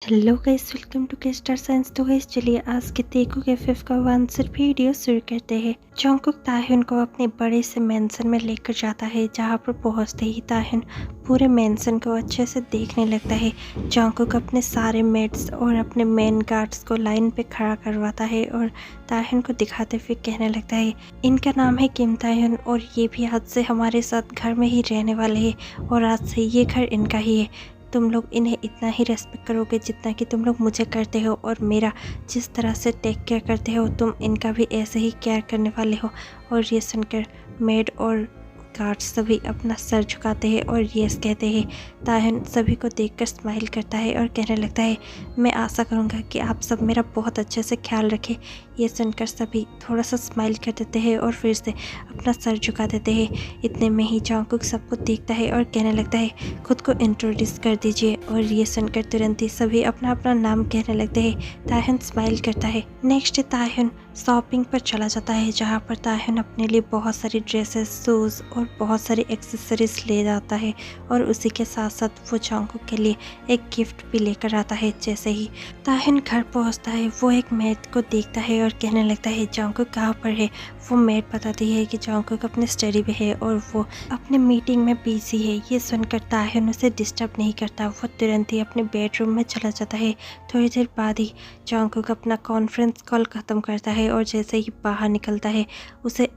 Hello guys, welcome to के star signs. तो guys चलिए आज के तेकू के फिफ्थ का आंसर वीडियो शुरू करते हैं। जंगकुक ताह्युन को अपने बड़े से मेंशन में लेकर जाता है, जहां पर पहुंचते ही ताह्युन पूरे मेंशन को अच्छे से देखने लगता है। जंगकुक अपने सारे मेट्स और अपने मेन गार्ड्स को लाइन पे खड़ा करवाता है और ताह्युन को दिखाते हुए कहने लगता है, इनका नाम है किम ताह्युन और ये भी आज से हमारे साथ घर में ही रहने वाले हैं और आज से ये घर इनका ही है। तुम लोग इन्हें इतना ही रेस्पेक्ट करोगे जितना कि तुम लोग मुझे करते हो, और मेरा जिस तरह से टेक केयर करते हो तुम इनका भी ऐसे ही केयर करने वाले हो। और ये सुनकर मेड और गार्ड्स सभी अपना सर झुकाते हैं और यस कहते हैं। ताह्युन सभी को देखकर स्माइल करता है और कहने लगता है, मैं आशा करूँगा कि आप सब मेरा बहुत अच्छे से ख्याल रखें। ये सुनकर सभी थोड़ा सा स्माइल कर देते हैं और फिर से अपना सर झुका देते हैं। इतने में ही जंगकुक सबको देखता है और कहने लगता है, खुद को इंट्रोड्यूस कर दीजिए। और ये सुनकर तुरंत ही सभी अपना अपना नाम कहने लगते हैं। ताह्युन स्माइल करता है। नेक्स्ट ताह्युन शॉपिंग पर चला जाता है, जहाँ पर ताह्युन अपने लिए बहुत सारी ड्रेसेस, शूज़ और बहुत सारी एक्सेसरीज ले जाता है और उसी के साथ साथ वो जंगकुक के लिए एक गिफ्ट भी लेकर आता है। जैसे ही ताह्युन घर पहुंचता है वो एक मेड को देखता है और कहने लगता है, जंगकुक कहाँ पर है। वो मेड बताती है कि जंगकुक अपने स्टडी में है और वो अपने मीटिंग में बिजी है। ये सुनकर ताह्युन उसे डिस्टर्ब नहीं करता, वो तुरंत ही अपने बेडरूम में चला जाता है। थोड़ी देर बाद ही जंगकुक अपना कॉन्फ्रेंस कॉल ख़त्म करता है और जैसे ही बाहर निकलता है उसे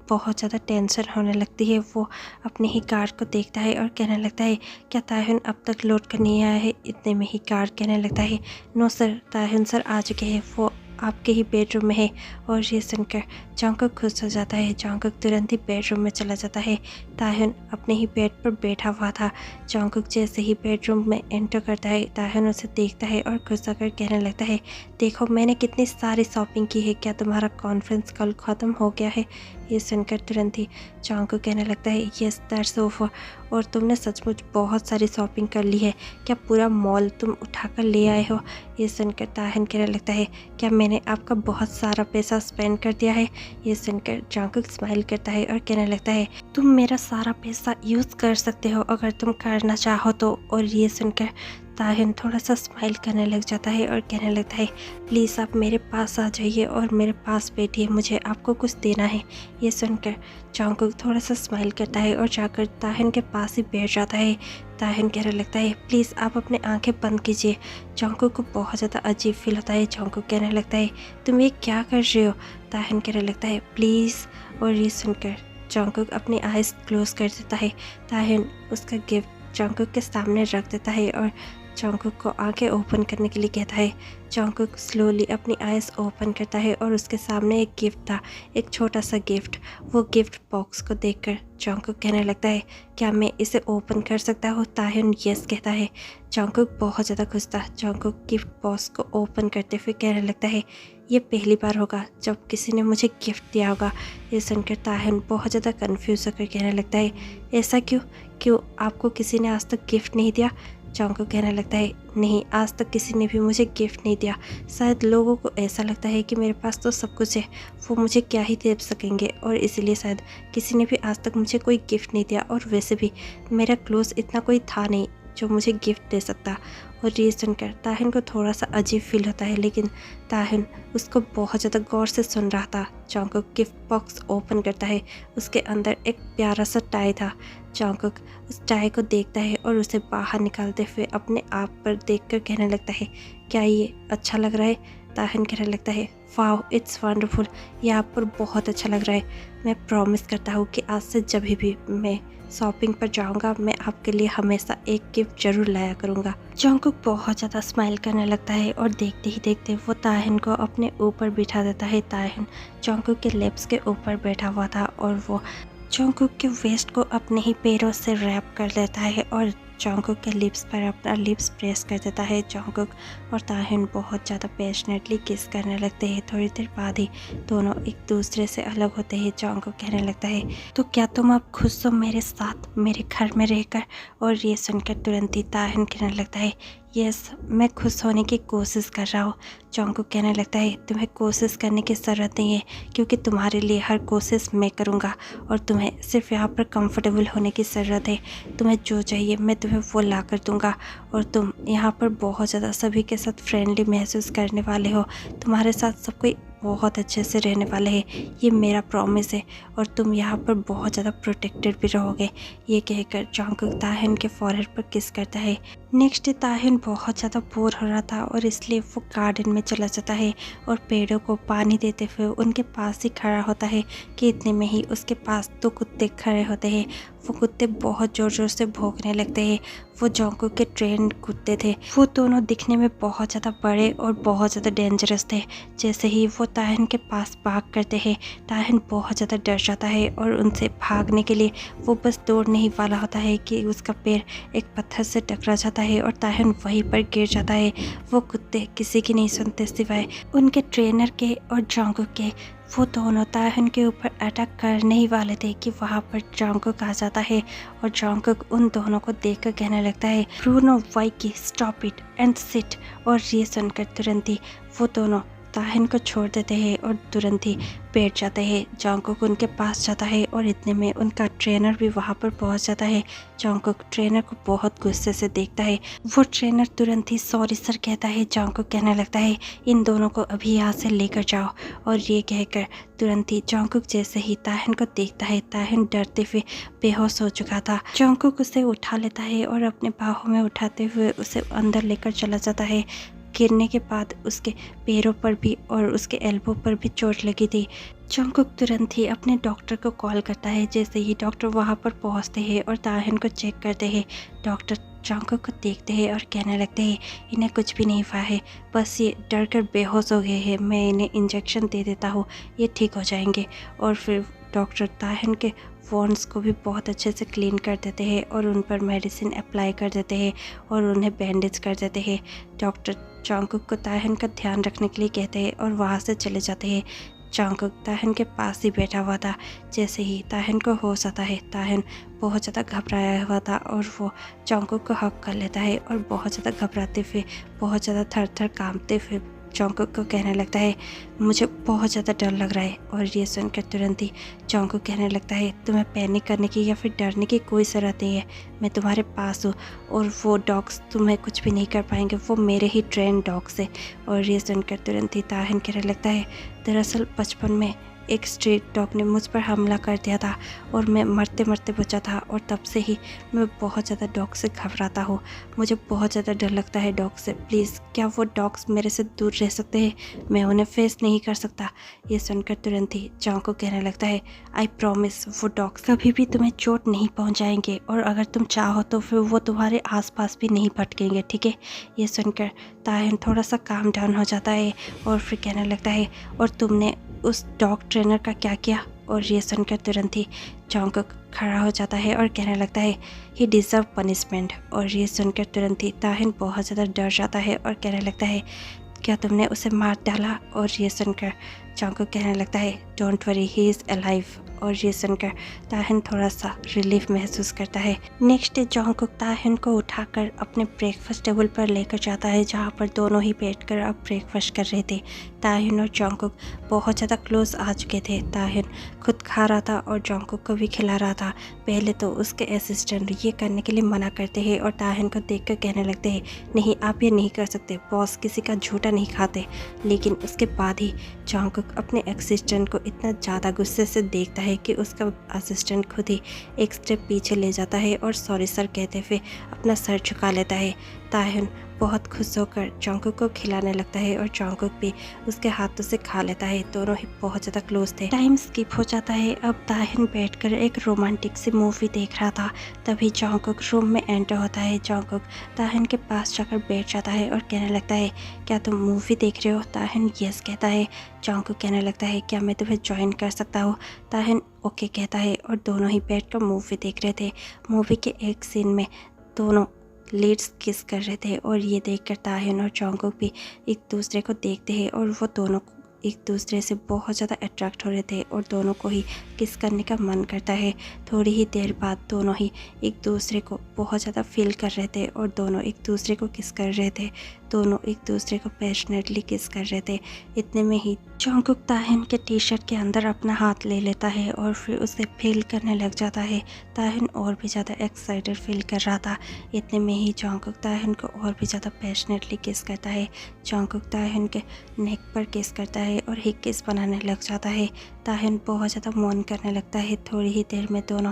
बहुत ज़्यादा टेंशन होने लगती है। वो अपने ही गार्ड को देखता है और कहने लगता है, क्या ताह्युन अब तक लौट कर नहीं आया है। इतने में ही गार्ड कहने लगता है, नो सर, ताह्युन सर आ चुके हैं, वो आपके ही बेडरूम में है। और ये सुनकर जंगकुक खुश हो जाता है। जंगकुक तुरंत ही बेडरूम में चला जाता है। ताह्युन अपने ही बेड पर बैठा हुआ था। जंगकुक जैसे ही बेडरूम में एंटर करता है, ताह्युन उसे देखता है और खुश होकर कहने लगता है, देखो मैंने कितनी सारी शॉपिंग की है, क्या तुम्हारा कॉन्फ्रेंस कॉल ख़त्म हो गया है। ये सुनकर तुरंत ही जंगकुक कहने लगता है, यस दैट्स ओवर, और तुमने सचमुच बहुत सारी शॉपिंग कर ली है, क्या पूरा मॉल तुम उठाकर ले आए हो। ये सुनकर ताह्युन कहने लगता है, क्या मैंने आपका बहुत सारा पैसा स्पेंड कर दिया है। ये सुनकर जंगकुक स्माइल करता है और कहने लगता है, तुम मेरा सारा पैसा यूज़ कर सकते हो अगर तुम करना चाहो तो। और ये सुनकर ताह्युन थोड़ा सा स्माइल करने लग जाता है और कहने लगता है, प्लीज़ आप मेरे पास आ जाइए और मेरे पास बैठिए, मुझे आपको कुछ देना है। ये सुनकर जंगकुक थोड़ा सा स्माइल करता है और जाकर ताह्युन के पास ही बैठ जाता है। ताह्युन कहने लगता है, प्लीज़ आप अपने आंखें बंद कीजिए। जंगकुक को बहुत ज़्यादा अजीब फील होता है। जंगकुक कहने लगता है, तुम ये क्या कर रहे हो। ताह्युन कहने लगता है, प्लीज़। और ये सुनकर जंगकुक अपनी आइज़ क्लोज कर देता है। ताह्युन उसका गिफ्ट जंगकुक के सामने रख देता है और जंगकुक को आंखें ओपन करने के लिए कहता है। जंगकुक स्लोली अपनी आइज़ ओपन करता है और उसके सामने एक गिफ्ट था, एक छोटा सा गिफ्ट। वो गिफ्ट बॉक्स को देखकर जंगकुक कहने लगता है, क्या मैं इसे ओपन कर सकता हूँ। ताह्युन यस कहता है। जंगकुक बहुत ज़्यादा खुश था। जंगकुक गिफ्ट बॉक्स को ओपन करते हुए कहने लगता है, ये पहली बार होगा जब किसी ने मुझे गिफ्ट दिया होगा। ये सुनकर ताह्युन बहुत ज़्यादा कन्फ्यूज होकर कहने लगता है, ऐसा क्यों आपको किसी ने आज तक गिफ्ट नहीं दिया। जंगकुक कहने लगता है, नहीं, आज तक किसी ने भी मुझे गिफ्ट नहीं दिया। शायद लोगों को ऐसा लगता है कि मेरे पास तो सब कुछ है, वो मुझे क्या ही दे सकेंगे, और इसीलिए शायद किसी ने भी आज तक मुझे कोई गिफ्ट नहीं दिया। और वैसे भी मेरा क्लोज इतना कोई था नहीं जो मुझे गिफ्ट दे सकता। और ये सुनकर ताह्युन को थोड़ा सा अजीब फील होता है, लेकिन ताह्युन उसको बहुत ज़्यादा गौर से सुन रहा था। जंगकुक गिफ्ट बॉक्स ओपन करता है। उसके अंदर एक प्यारा सा टाई था। जंगकुक उस टाई को देखता है और उसे बाहर निकालते हुए अपने आप पर देखकर कहने लगता है, क्या ये अच्छा लग रहा है। ताह्युन कहने लगता है, वाओ इट्स वंडरफुल, ये आप पर बहुत अच्छा लग रहा है। मैं प्रॉमिस करता हूँ कि आज से जब भी मैं शॉपिंग पर जाऊंगा मैं आपके लिए हमेशा एक गिफ्ट जरूर लाया करूंगा। जंगकुक बहुत ज़्यादा स्माइल करने लगता है और देखते ही देखते वो ताह्युन को अपने ऊपर बिठा देता है। ताह्युन जंगकुक के लिप्स के ऊपर बैठा हुआ था और वो जंगकुक के वेस्ट को अपने ही पैरों से रैप कर लेता है और जंगकुक के लिप्स पर अपना लिप्स प्रेस कर देता है। जंगकुक और ताह्युन बहुत ज़्यादा पैशनेटली किस करने लगते हैं। थोड़ी देर बाद ही दोनों एक दूसरे से अलग होते हैं। जंगकुक कहने लगता है, तो क्या तुम अब खुश हो मेरे साथ मेरे घर में रहकर। और ये सुनकर तुरंत ही ताह्युन कहने लगता है, यस, मैं खुश होने की कोशिश कर रहा हूँ। जॉन्गकुक कहने लगता है तुम्हें कोशिश करने की ज़रूरत नहीं है, क्योंकि तुम्हारे लिए हर कोशिश मैं करूँगा और तुम्हें सिर्फ यहाँ पर कंफर्टेबल होने की ज़रूरत है। तुम्हें जो चाहिए मैं तुम्हें वो ला कर दूँगा और तुम यहाँ पर बहुत ज़्यादा सभी के साथ फ्रेंडली महसूस करने वाले हो। तुम्हारे साथ सब कोई बहुत अच्छे से रहने वाले हैं, ये मेरा प्रॉमिस है। और तुम यहाँ पर बहुत ज़्यादा प्रोटेक्टेड भी रहोगे। ये कहकर जॉन्गकुक ताह्युन के फॉरहेड पर किस करता है। नेक्स्ट डे ताह्युन बहुत ज़्यादा बोर हो रहा था और इसलिए वो गार्डन में चला जाता है और पेड़ों को पानी देते हुए उनके पास ही खड़ा होता है कि इतने में ही उसके पास 2 कुत्ते खड़े होते हैं। वो कुत्ते बहुत ज़ोर ज़ोर से भौंकने लगते हैं। वो जॉन्गकुक के ट्रेंड कुत्ते थे। वो दोनों दिखने में बहुत ज़्यादा बड़े और बहुत ज़्यादा डेंजरस थे। जैसे ही वो ताह्युन के पास भाग करते हैं, ताह्युन बहुत ज़्यादा डर जाता है और उनसे भागने के लिए वो बस दौड़ने ही वाला होता है कि उसका पैर एक पत्थर से टकरा जाता है और ताह्युन वहीं पर गिर जाता है। वो कुत्ते किसी की नहीं सुनते सिवाय उनके ट्रेनर के और जॉन्गकुक के। वो दोनों ताह्युन के ऊपर अटैक करने ही वाले थे कि वहाँ पर जॉन्गकुक आ जाता है और जॉन्गकुक उन दोनों को देखकर कहने लगता है ब्रूनो वाइकी स्टॉप इट एंड सिट। और ये सुनकर तुरंत ही वो दोनों ताह्युन को छोड़ देते हैं और तुरंत ही बैठ जाते हैं। जॉन्गकुक उनके पास जाता है और इतने में उनका ट्रेनर भी वहाँ पर पहुँच जाता है। जॉन्गकुक ट्रेनर को बहुत गुस्से से देखता है। वो ट्रेनर तुरंत ही सॉरी सर कहता है। जॉन्गकुक कहने लगता है इन दोनों को अभी यहाँ से लेकर जाओ। और ये कहकर तुरंत ही जॉन्गकुक जैसे ही ताह्युन को देखता है, ताह्युन डरते हुए बेहोश हो चुका था। जॉन्गकुक उसे उठा लेता है और अपने बाहों में उठाते हुए उसे अंदर लेकर चला जाता है। गिरने के बाद उसके पैरों पर भी और उसके एल्बो पर भी चोट लगी थी। जॉन्गकुक तुरंत ही अपने डॉक्टर को कॉल करता है। जैसे ही डॉक्टर वहाँ पर पहुँचते हैं और ताह्युन को चेक करते हैं, डॉक्टर जॉन्गकुक को देखते हैं और कहने लगते हैं इन्हें कुछ भी नहीं हुआ है, बस ये डर कर बेहोश हो गए हैं। मैं इन्हें इंजेक्शन दे देता हूँ, ये ठीक हो जाएंगे। और फिर डॉक्टर ताह्युन के वॉन्ड्स को भी बहुत अच्छे से क्लीन कर देते हैं और उन पर मेडिसिन अप्लाई कर देते हैं और उन्हें बैंडेज कर देते हैं। डॉक्टर जॉन्गकुक को ताह्युन का ध्यान रखने के लिए कहते हैं और वहाँ से चले जाते हैं। जॉन्गकुक ताह्युन के पास ही बैठा हुआ था। जैसे ही ताह्युन को होश आता है, ताह्युन बहुत ज़्यादा घबराया हुआ था और वो जॉन्गकुक को हक कर लेता है और बहुत ज़्यादा घबराते हुए, बहुत ज़्यादा थर थर काँपते हुए जॉन्गकुक को कहने लगता है मुझे बहुत ज़्यादा डर लग रहा है। और ये सुनकर तुरंत ही जॉन्गकुक कहने लगता है तुम्हें पैनिक करने की या फिर डरने की कोई ज़रूरत नहीं है, मैं तुम्हारे पास हूँ और वो डॉग्स तुम्हें कुछ भी नहीं कर पाएंगे, वो मेरे ही ट्रेन डॉग्स है। और ये सुनकर तुरंत ही ताह्युन कहने लगता है दरअसल बचपन में एक स्ट्रीट डॉग ने मुझ पर हमला कर दिया था और मैं मरते मरते बचा था और तब से ही मैं बहुत ज़्यादा डॉग से घबराता हूँ। मुझे बहुत ज़्यादा डर लगता है डॉग से। प्लीज़ क्या वो डॉग्स मेरे से दूर रह सकते हैं, मैं उन्हें फेस नहीं कर सकता। ये सुनकर तुरंत ही जॉन्गकुक कहने लगता है आई प्रॉमिस वो डॉग्स कभी भी तुम्हें चोट नहीं पहुँचाएंगे और अगर तुम चाहो तो फिर वो तुम्हारे आसपास भी नहीं भटकेंगे, ठीक है। ये सुनकर ताह्युन थोड़ा सा काम डाउन हो जाता है और फिर कहने लगता है और तुमने उस डॉग ट्रेनर का क्या किया। और ये सुनकर तुरंत ही जॉन्गकुक खड़ा हो जाता है और कहने लगता है ही डिज़र्व पनिशमेंट। और ये सुनकर तुरंत ही ताह्युन बहुत ज़्यादा डर जाता है और कहने लगता है क्या तुमने उसे मार डाला। और ये सुनकर जॉन्गकुक कहने लगता है don't worry he is alive. और ये सुनकर ताह्युन थोड़ा सा रिलीफ महसूस करता है। नेक्स्ट डे जॉन्गकुक ताह्युन को उठाकर अपने ब्रेकफास्ट टेबल पर लेकर जाता है, जहाँ पर दोनों ही बैठकर अब ब्रेकफास्ट कर रहे थे। ताह्युन और जॉन्गकुक बहुत ज़्यादा क्लोज आ चुके थे। ताह्युन खुद खा रहा था और जॉन्गकुक को भी खिला रहा था। पहले तो उसके असिस्टेंट ये करने के लिए मना करते हैं और ताह्युन को देखकर कहने लगते हैं नहीं आप ये नहीं कर सकते, बॉस किसी का झूठा नहीं खाते। लेकिन उसके बाद ही जॉन्गकुक अपने असिस्टेंट को इतना ज़्यादा गुस्से से देखता है कि उसका असिस्टेंट खुद ही एक स्टेप पीछे ले जाता है और सॉरी सर कहते हुए अपना सर झुका लेता है। ताह्युन बहुत खुश होकर जॉन्गकुक को खिलाने लगता है और जॉन्गकुक भी उसके हाथों से खा लेता है। दोनों ही बहुत ज़्यादा क्लोज थे। टाइम स्किप हो जाता है। अब ताह्युन बैठकर एक रोमांटिक सी मूवी देख रहा था। तभी जॉन्गकुक रूम में एंटर होता है। जॉन्गकुक ताह्युन के पास जाकर बैठ जाता है और कहने लगता है क्या तुम मूवी देख रहे हो। ताह्युन यस कहता है। जॉन्गकुक कहने लगता है क्या मैं तुम्हें ज्वाइन कर सकता हूँ। ताह्युन ओके कहता है और दोनों ही बैठकर मूवी देख रहे थे। मूवी के एक सीन में दोनों लीड्स किस कर रहे थे और ये देखकर ताह्युन और जॉन्गकुक भी एक दूसरे को देखते हैं और वो दोनों एक दूसरे से बहुत ज़्यादा अट्रैक्ट हो रहे थे और दोनों को ही किस करने का मन करता है। थोड़ी ही देर बाद दोनों ही एक दूसरे को बहुत ज़्यादा फील कर रहे थे और दोनों एक दूसरे को किस कर रहे थे। दोनों एक दूसरे को पैशनेटली किस कर रहे थे। इतने में ही जॉन्गकुक ताहिन के टी शर्ट के अंदर अपना हाथ ले लेता है और फिर उसे फील करने लग जाता है। ताहिन और भी ज़्यादा एक्साइटेड फील कर रहा था। इतने में ही जॉन्गकुक ताहिन को और भी ज़्यादा पैशनेटली किस करता है। जॉन्गकुक ताहिन के नेक पर किस करता है और ही किस बनाने लग जाता है। ताहिन बहुत ज़्यादा मौन करने लगता है। थोड़ी ही देर में दोनों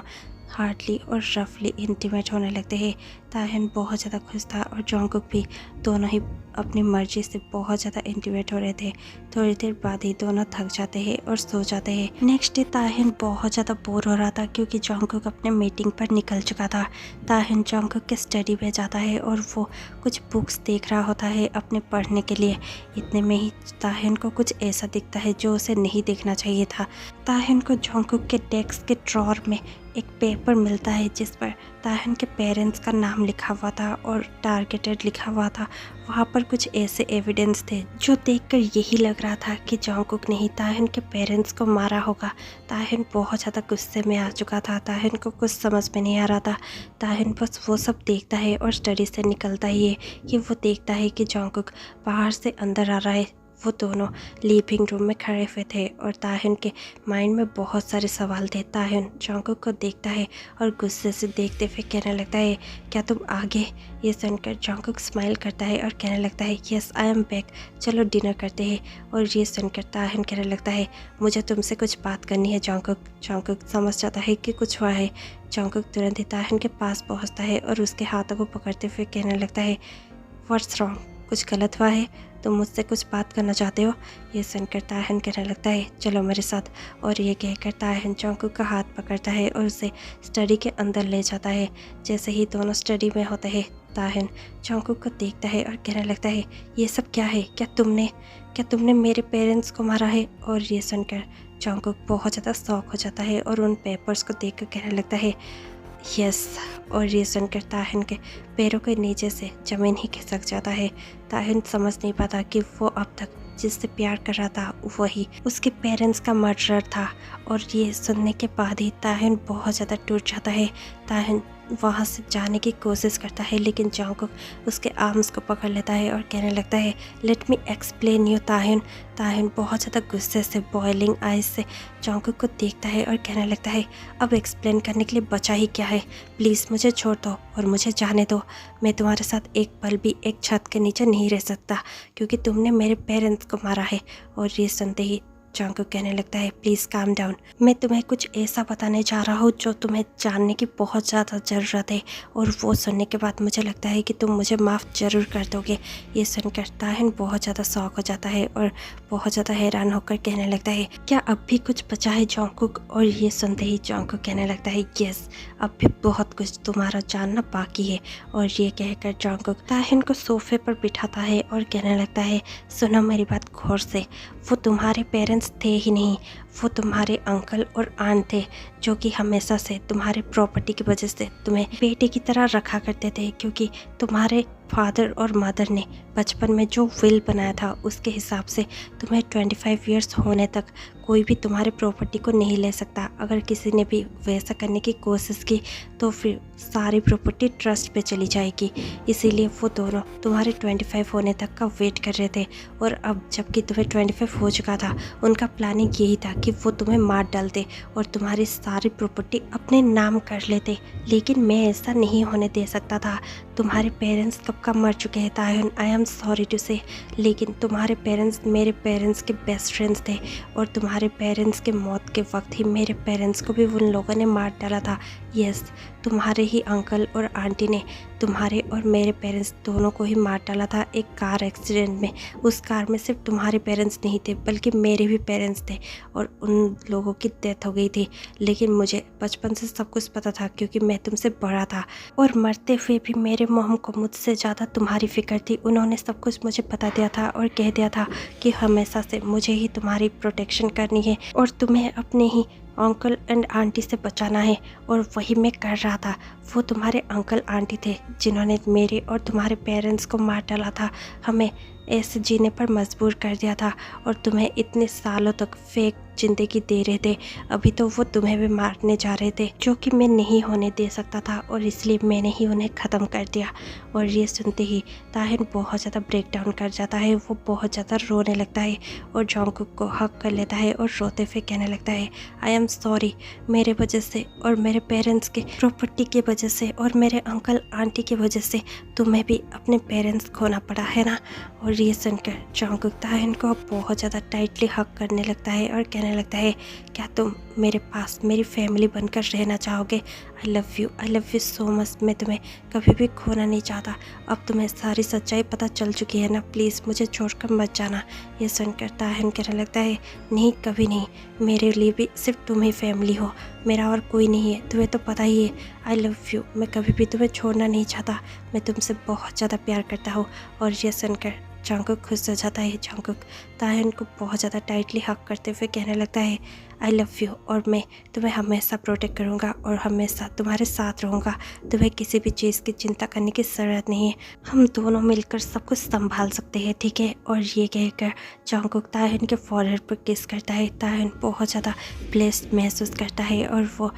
हार्डली और रफली इंटीमेट होने लगते हैं। ताहिन बहुत ज़्यादा खुश था और जॉन्गकुक भी। दोनों ही अपनी मर्जी से बहुत ज़्यादा इंटीमेट हो रहे थे। थोड़ी देर बाद ही दोनों थक जाते हैं और सो जाते हैं। नेक्स्ट डे ताहिन बहुत ज़्यादा बोर हो रहा था क्योंकि जॉन्गकुक अपने मीटिंग पर निकल चुका था। ताहिन जॉन्गकुक के स्टडी में जाता है और वो कुछ बुक्स देख रहा होता है अपने पढ़ने के लिए। इतने में ही ताहिन को कुछ ऐसा दिखता है जो उसे नहीं देखना चाहिए था। ताहिन को जॉन्गकुक के डेस्क के ड्रॉर में एक पेपर मिलता है जिस पर ताहिन के पेरेंट्स का नाम लिखा हुआ था और टारगेटेड लिखा हुआ था। वहाँ पर कुछ ऐसे एविडेंस थे जो देखकर यही लग रहा था कि जॉन्गकुक ने ही ताहिन के पेरेंट्स को मारा होगा। ताहिन बहुत ज़्यादा गुस्से में आ चुका था। ताहिन को कुछ समझ में नहीं आ रहा था। ताहिन बस वो सब देखता है और स्टडी से निकलता ही है कि वो देखता है कि जॉन्गकुक बाहर से अंदर आ रहा है। वो दोनों लिविंग रूम में खड़े हुए थे और ताहिन के माइंड में बहुत सारे सवाल थे। ताहिन जॉन्गकुक को देखता है और गुस्से से देखते हुए कहने लगता है, क्या तुम आगे? ये सुनकर जॉन्गकुक स्माइल करता है और कहने लगता है, यस आई एम बैक, चलो डिनर करते हैं। और ये सुनकर ताहिन कहने लगता है, मुझे तुमसे कुछ बात करनी है जॉन्गकुक। जॉन्गकुक समझ जाता है कि कुछ हुआ है। जॉन्गकुक तुरंत ही ताहिन के पास पहुँचता है और उसके हाथों को पकड़ते हुए कहने लगता है, व्हाट्स रॉन्ग? कुछ गलत हुआ है? तुम मुझसे कुछ बात करना चाहते हो? ये सुनकर ताहिन कहने लगता है, चलो मेरे साथ। और ये कहकर ताहिन जॉन्गकुक का हाथ पकड़ता है और उसे स्टडी के अंदर ले जाता है। जैसे ही दोनों स्टडी में होते हैं, ताहिन जॉन्गकुक को देखता है और कहने लगता है, ये सब क्या है? क्या तुमने मेरे पेरेंट्स को मारा है? और ये सुनकर जॉन्गकुक बहुत ज़्यादा शॉक हो जाता है और उन पेपर्स को देखकर कहने लगता है, यस। और ये सुनकर ताहिन के पैरों के नीचे से ज़मीन ही खिसक जाता है। ताहिन समझ नहीं पाता कि वो अब तक जिससे प्यार कर रहा था वही उसके पेरेंट्स का मर्डरर था। और ये सुनने के बाद ही ताहिन बहुत ज़्यादा टूट जाता है। ताहिन वहाँ से जाने की कोशिश करता है लेकिन जॉन्गकुक उसके आर्म्स को पकड़ लेता है और कहने लगता है, लेट मी एक्सप्लेन यू ताहिन। ताहिन बहुत ज़्यादा गुस्से से बॉइलिंग आइज से जॉन्गकुक को देखता है और कहने लगता है, अब एक्सप्लेन करने के लिए बचा ही क्या है? प्लीज़ मुझे छोड़ दो और मुझे जाने दो। मैं तुम्हारे साथ एक पल भी एक छत के नीचे नहीं रह सकता क्योंकि तुमने मेरे पेरेंट्स को मारा है। और ये सुनते ही जॉन्गकुक कहने लगता है, प्लीज़ काम डाउन। मैं तुम्हें कुछ ऐसा बताने जा रहा हूँ जो तुम्हें जानने की बहुत ज़्यादा ज़रूरत है और वो सुनने के बाद मुझे लगता है कि तुम मुझे माफ़ ज़रूर कर दोगे। ये सुनकर ताहिन बहुत ज़्यादा शॉक हो जाता है और बहुत ज़्यादा हैरान होकर कहने लगता है, क्या अब भी कुछ बचा है जॉन्गकुक? और ये सुनते ही जॉन्गकुक कहने लगता है, यस, अब भी बहुत कुछ तुम्हारा जानना बाकी है। और ये कहकर जॉन्गकुक ताहिन को सोफे पर बिठाता है और कहने लगता है, सुनो मेरी बात गौर से, वो तुम्हारे पेरेंट्स थे ही नहीं, वो तुम्हारे अंकल और आंट थे जो कि हमेशा से तुम्हारे प्रॉपर्टी की वजह से तुम्हें बेटे की तरह रखा करते थे क्योंकि तुम्हारे फादर और मदर ने बचपन में जो विल बनाया था उसके हिसाब से तुम्हें 25 इयर्स होने तक कोई भी तुम्हारे प्रॉपर्टी को नहीं ले सकता। अगर किसी ने भी वैसा करने की कोशिश की तो फिर सारी प्रॉपर्टी ट्रस्ट पे चली जाएगी। इसीलिए वो दोनों तुम्हारे 25 होने तक का वेट कर रहे थे और अब जबकि तुम्हें 25 हो चुका था, उनका प्लानिंग यही था कि वो तुम्हें मार डालते और तुम्हारी सारी प्रॉपर्टी अपने नाम कर लेते। लेकिन मैं ऐसा नहीं होने दे सकता था। तुम्हारे पेरेंट्स कब का मर चुके हैं ताहिन, आई एम सॉरी टू से, लेकिन तुम्हारे पेरेंट्स मेरे पेरेंट्स के बेस्ट फ्रेंड्स थे और तुम्हारे पेरेंट्स के मौत के वक्त ही मेरे पेरेंट्स को भी उन लोगों ने मार डाला था। यस, तुम्हारे ही अंकल और आंटी ने तुम्हारे और मेरे पेरेंट्स दोनों को ही मार डाला था एक कार एक्सीडेंट में। उस कार में सिर्फ तुम्हारे पेरेंट्स नहीं थे बल्कि मेरे भी पेरेंट्स थे और उन लोगों की डेथ हो गई थी। लेकिन मुझे बचपन से सब कुछ पता था क्योंकि मैं तुमसे बड़ा था और मरते हुए भी मेरे मोम को मुझसे ज़्यादा तुम्हारी फिक्र थी। उन्होंने सब कुछ मुझे बता दिया था और कह दिया था कि हमेशा से मुझे ही तुम्हारी प्रोटेक्शन करनी है और तुम्हें अपने ही अंकल एंड आंटी से बचाना है और वही मैं कर रहा था। वो तुम्हारे अंकल आंटी थे जिन्होंने मेरे और तुम्हारे पेरेंट्स को मार डाला था। हमें ऐसे जीने पर मजबूर कर दिया था और तुम्हें इतने सालों तक फेक ज़िंदगी दे रहे थे। अभी तो वो तुम्हें भी मारने जा रहे थे, जो कि मैं नहीं होने दे सकता था, और इसलिए मैंने ही उन्हें ख़त्म कर दिया। और ये सुनते ही ताहिन बहुत ज़्यादा ब्रेक डाउन कर जाता है। वो बहुत ज़्यादा रोने लगता है और जॉन्गकुक को हक कर लेता है और रोते हुए कहने लगता है, आई एम सॉरी, मेरे वजह से और मेरे पेरेंट्स के प्रॉपर्टी की वजह से और मेरे अंकल आंटी की वजह से तुम्हें भी अपने पेरेंट्स खोना पड़ा है ना। और ये सुनकर जॉन्गकुक ताहिन को बहुत ज़्यादा टाइटली हक करने लगता है और कहने लगता है, क्या तुम मेरे पास मेरी फैमिली बनकर रहना चाहोगे? I love you so much. मैं तुम्हें कभी भी खोना नहीं चाहता। अब तुम्हें सारी सच्चाई पता चल चुकी है ना, प्लीज़ मुझे छोड़कर मत जाना। ये सुनकर ताहिन कहने लगता है, नहीं कभी नहीं, मेरे लिए भी सिर्फ तुम ही फैमिली हो, मेरा और कोई नहीं है, तुम्हें तो पता ही है। आई लव यू, मैं कभी भी तुम्हें छोड़ना नहीं चाहता, मैं तुमसे बहुत ज़्यादा प्यार करता हूँ। और ये सुनकर जॉन्गकुक खुश हो जाता है। जॉन्गकुक ताहिन को बहुत ज़्यादा टाइटली हक करते हुए कहने लगता है, आई लव यू, और मैं तुम्हें हमेशा प्रोटेक्ट करूँगा और हमेशा तुम्हारे साथ रहूँगा। तुम्हें किसी भी चीज़ की चिंता करने की ज़रूरत नहीं है, हम दोनों मिलकर सब कुछ संभाल सकते हैं, ठीक है। और ये कहकर जॉन्गकुक ताहिन के फॉरहेड पर किस करता है। ताहिन बहुत ज़्यादा ब्लेस्ड महसूस करता है और वो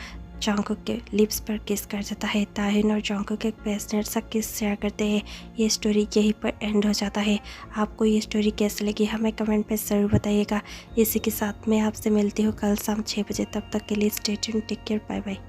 जॉन्गकुक के लिप्स पर किस कर देता है। ताहिन और जॉन्गकुक एक पैशनेट सा किस शेयर करते हैं। ये स्टोरी यहीं पर एंड हो जाता है। आपको ये स्टोरी कैसी लगी हमें कमेंट पे ज़रूर बताइएगा। इसी के साथ मैं आपसे मिलती हूँ कल शाम 6 बजे। तब तक के लिए stay tuned, take care, bye bye.